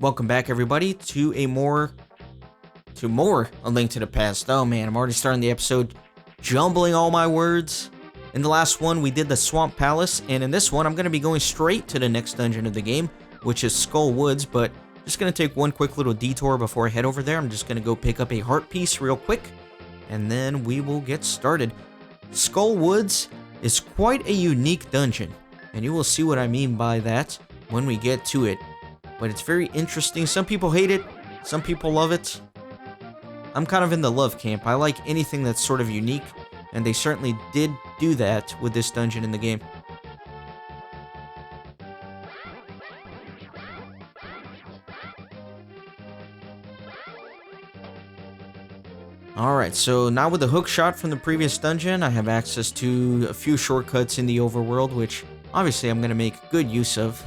Welcome back, everybody, to more A Link to the Past. Oh man, I'm already starting the episode jumbling all my words. In the last one, we did the Swamp Palace, and in this one, I'm going to be going straight to the next dungeon of the game, which is Skull Woods, but just going to take one quick little detour before I head over there. I'm just going to go pick up a heart piece real quick, and then we will get started. Skull Woods is quite a unique dungeon, and you will see what I mean by that when we get to it. But it's very interesting. Some people hate it, some people love it. I'm kind of in the love camp. I like anything that's sort of unique, and they certainly did do that with this dungeon in the game. Alright, so now with the hook shot from the previous dungeon, I have access to a few shortcuts in the overworld, which obviously I'm going to make good use of.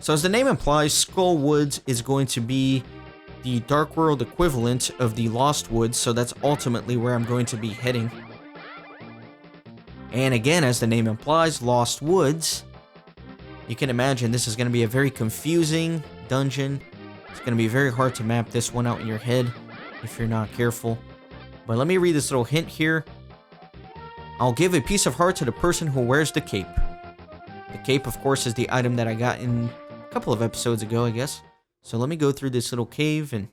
So as the name implies, Skull Woods is going to be the Dark World equivalent of the Lost Woods, so that's ultimately where I'm going to be heading. And again, as the name implies, Lost Woods, you can imagine this is going to be a very confusing dungeon. It's going to be very hard to map this one out in your head if you're not careful. But let me read this little hint here. I'll give a piece of heart to the person who wears the cape. The cape, of course, is the item that I got in a couple of episodes ago, I guess. So let me go through this little cave, and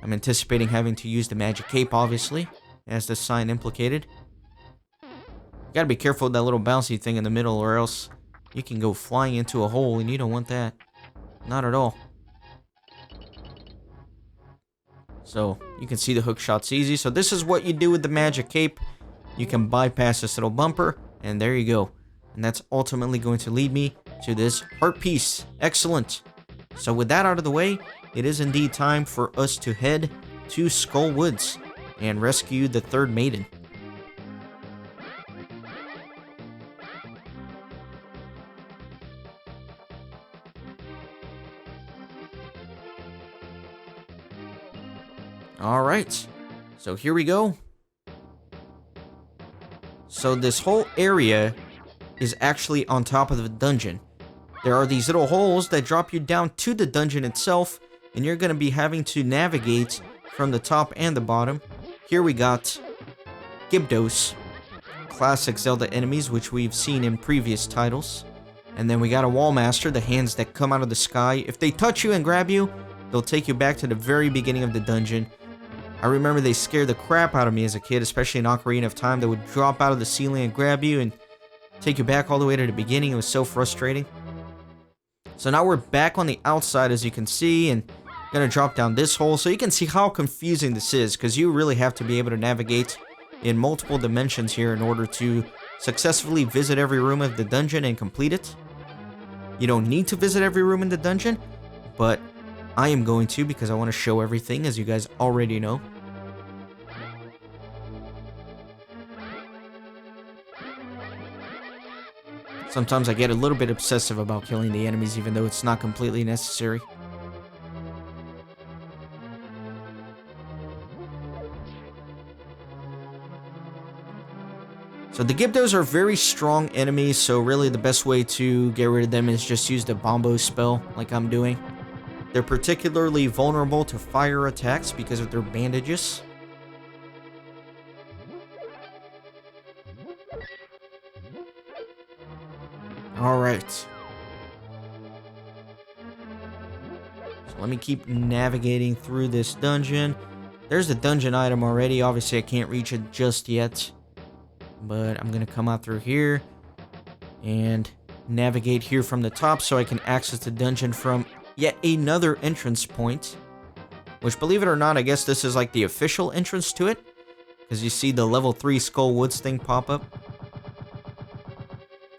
I'm anticipating having to use the magic cape, obviously, as the sign implicated. You gotta be careful with that little bouncy thing in the middle, or else you can go flying into a hole, and you don't want that. Not at all. So, you can see the hook shot's easy. So this is what you do with the magic cape. You can bypass this little bumper, and there you go. And that's ultimately going to lead me to this heart piece. Excellent. So with that out of the way, it is indeed time for us to head to Skull Woods and rescue the third maiden. Alright, so here we go. So this whole area is actually on top of the dungeon. There are these little holes that drop you down to the dungeon itself, and you're going to be having to navigate from the top and the bottom. Here we got Gyarados, classic Zelda enemies, which we've seen in previous titles. And then we got a Wall Master, the hands that come out of the sky. If they touch you and grab you, they'll take you back to the very beginning of the dungeon. I remember they scared the crap out of me as a kid, especially in Ocarina of Time. They would drop out of the ceiling and grab you and take you back all the way to the beginning. It was so frustrating. So now we're back on the outside, as you can see, and gonna drop down this hole. So you can see how confusing this is, because you really have to be able to navigate in multiple dimensions here in order to successfully visit every room of the dungeon and complete it. You don't need to visit every room in the dungeon, but I am going to, because I want to show everything, as you guys already know. Sometimes I get a little bit obsessive about killing the enemies, even though it's not completely necessary. So the Gyarados are very strong enemies, so really the best way to get rid of them is just use the Bombo spell, like I'm doing. They're particularly vulnerable to fire attacks because of their bandages. Alright. So let me keep navigating through this dungeon. There's the dungeon item already. Obviously, I can't reach it just yet. But I'm going to come out through here and navigate here from the top so I can access the dungeon from yet another entrance point. Which, believe it or not, I guess this is like the official entrance to it, because you see the level 3 Skull Woods thing pop up.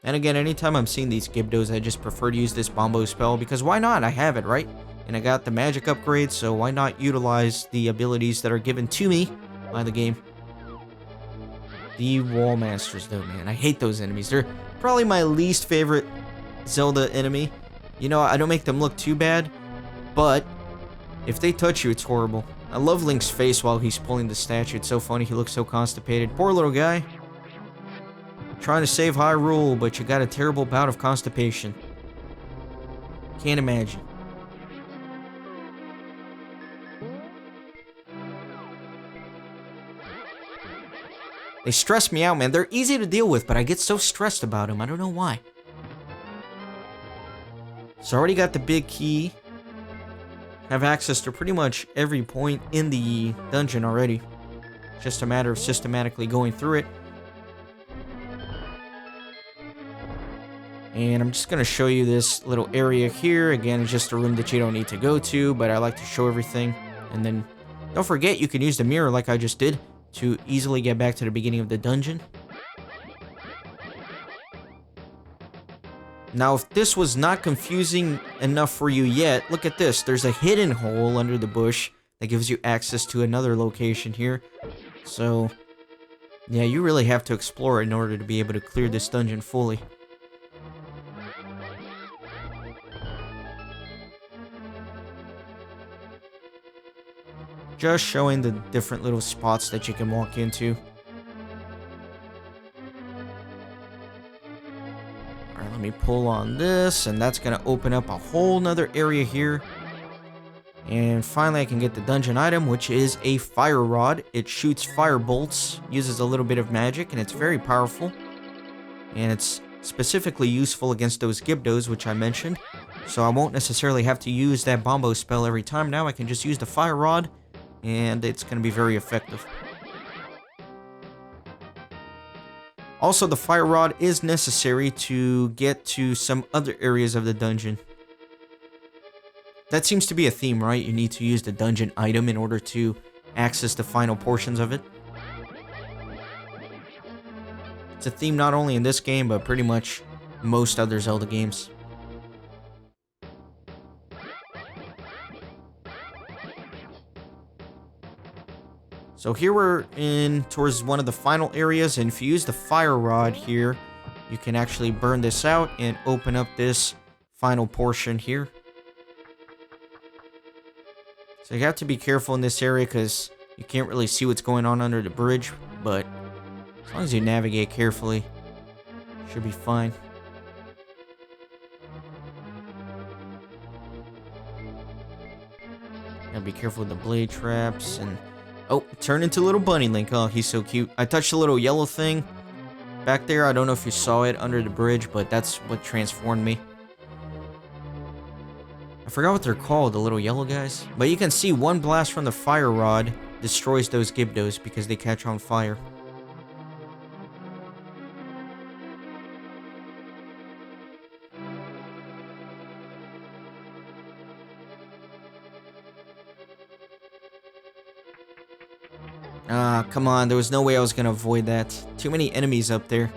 And again, anytime I'm seeing these Gyarados, I just prefer to use this Bombo spell, because why not? I have it, right? And I got the magic upgrade, so why not utilize the abilities that are given to me by the game? The Wall Masters, though, man. I hate those enemies. They're probably my least favorite Zelda enemy. You know, I don't make them look too bad, but if they touch you, it's horrible. I love Link's face while he's pulling the statue. It's so funny. He looks so constipated. Poor little guy. Trying to save Hyrule, but you got a terrible bout of constipation. Can't imagine. They stress me out, man. They're easy to deal with, but I get so stressed about them. I don't know why. So I already got the big key. Have access to pretty much every point in the dungeon already. Just a matter of systematically going through it. And I'm just going to show you this little area here. Again, it's just a room that you don't need to go to, but I like to show everything. And then don't forget, you can use the mirror like I just did to easily get back to the beginning of the dungeon. Now, if this was not confusing enough for you yet, look at this. There's a hidden hole under the bush that gives you access to another location here. So, yeah, you really have to explore it in order to be able to clear this dungeon fully. Just showing the different little spots that you can walk into. Alright, let me pull on this, and that's going to open up a whole nother area here. And finally I can get the dungeon item, which is a fire rod. It shoots fire bolts, uses a little bit of magic, and it's very powerful. And it's specifically useful against those Gibdos, which I mentioned. So I won't necessarily have to use that Bombo spell every time now. I can just use the fire rod, and it's going to be very effective. Also, the fire rod is necessary to get to some other areas of the dungeon. That seems to be a theme, right? You need to use the dungeon item in order to access the final portions of it. It's a theme not only in this game, but pretty much most other Zelda games. So here we're in towards one of the final areas, and if you use the fire rod here, you can actually burn this out and open up this final portion here. So you have to be careful in this area because you can't really see what's going on under the bridge, but as long as you navigate carefully, should be fine. Gotta be careful with the blade traps and... Oh, turn into little bunny Link. Oh, he's so cute. I touched the little yellow thing back there. I don't know if you saw it under the bridge, but that's what transformed me. I forgot what they're called, the little yellow guys. But you can see one blast from the fire rod destroys those Gibdos because they catch on fire. Ah, come on, there was no way I was gonna avoid that. Too many enemies up there.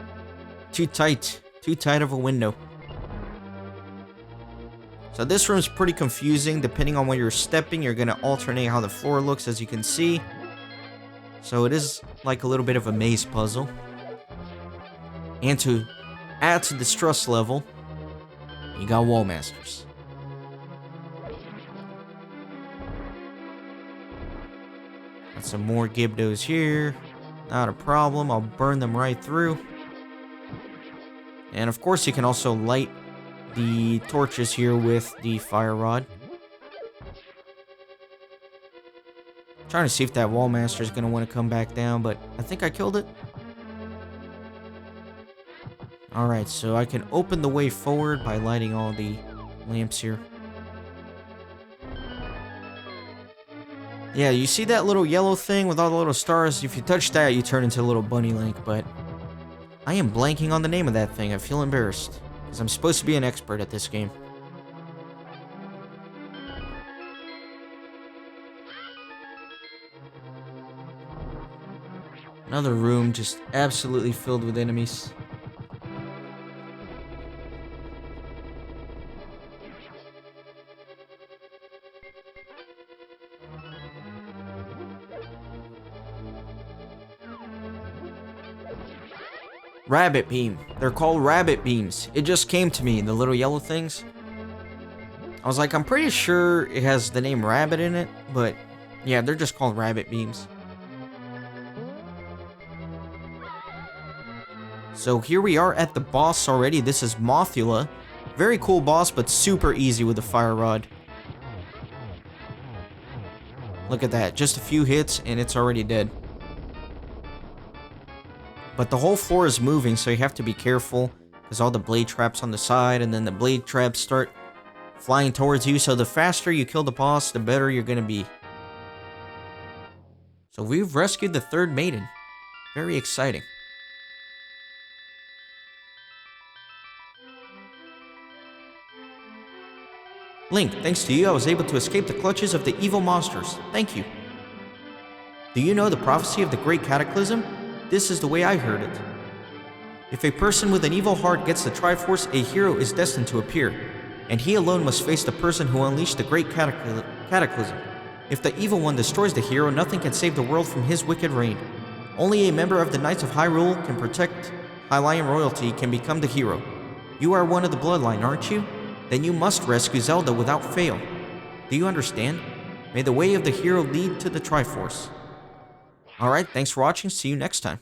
Too tight of a window. So this room's pretty confusing. Depending on where you're stepping, you're gonna alternate how the floor looks, as you can see. So it is like a little bit of a maze puzzle. And to add to the stress level, you got wall masters. Got some more Gibdos here. Not a problem. I'll burn them right through. And of course, you can also light the torches here with the fire rod. Trying to see if that wall master is going to want to come back down, but I think I killed it. Alright, so I can open the way forward by lighting all the lamps here. Yeah, you see that little yellow thing with all the little stars? If you touch that, you turn into a little bunny Link, but I am blanking on the name of that thing. I feel embarrassed, because I'm supposed to be an expert at this game. Another room just absolutely filled with enemies. Rabbit beam. They're called rabbit beams. It just came to me, the little yellow things. I was like, I'm pretty sure it has the name rabbit in it, but yeah, they're just called rabbit beams. So here we are at the boss already. This is Mothula. Very cool boss, but super easy with the fire rod. Look at that. Just a few hits and it's already dead. But the whole floor is moving, so you have to be careful. There's all the blade traps on the side, and then the blade traps start flying towards you. So the faster you kill the boss, the better you're going to be. So we've rescued the third maiden. Very exciting. Link, thanks to you, I was able to escape the clutches of the evil monsters. Thank you. Do you know the prophecy of the Great Cataclysm? This is the way I heard it. If a person with an evil heart gets the Triforce, a hero is destined to appear, and he alone must face the person who unleashed the Great Cataclysm. If the evil one destroys the hero, nothing can save the world from his wicked reign. Only a member of the Knights of Hyrule can protect Hylian royalty can become the hero. You are one of the bloodline, aren't you? Then you must rescue Zelda without fail. Do you understand? May the way of the hero lead to the Triforce. Alright, thanks for watching, see you next time.